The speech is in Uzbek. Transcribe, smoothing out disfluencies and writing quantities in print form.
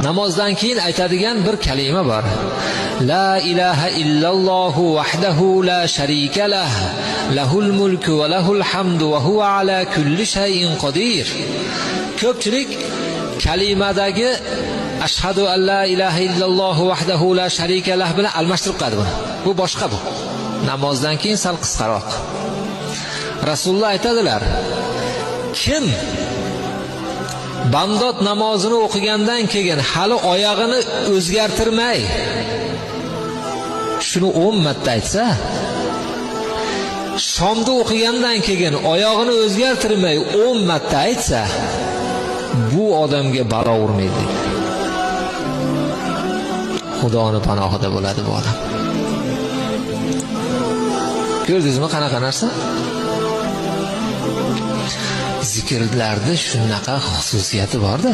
namozdan keyin aytadigan bir kalima bor. La ilaha illallohu vahdahu la sharika lah, lahul mulku va lahul hamdu va huva ala kulli shay'in qodir. Ko'pchilik kalimadagi ashhadu an la ilaha illallohu vahdahu la sharika lah bilan almashtirib qo'yadi buni. Bu boshqa bu. Namozdan keyin sal qisqaroq. Rasululloh aytadilar: kim bandot namozini o'qigandan keyin hali oyog'ini o'zgartirmay shuni 10 marta aytsa, shomda o'qigandan keyin oyog'ini o'zgartirmay 10 marta aytsa, bu odamga balo urmaydi. Xudoning panohida bo'ladi bu odam. Ko'rdingizmi qanaqa narsa? Zikrlarda shunaqa xususiyati bor-da.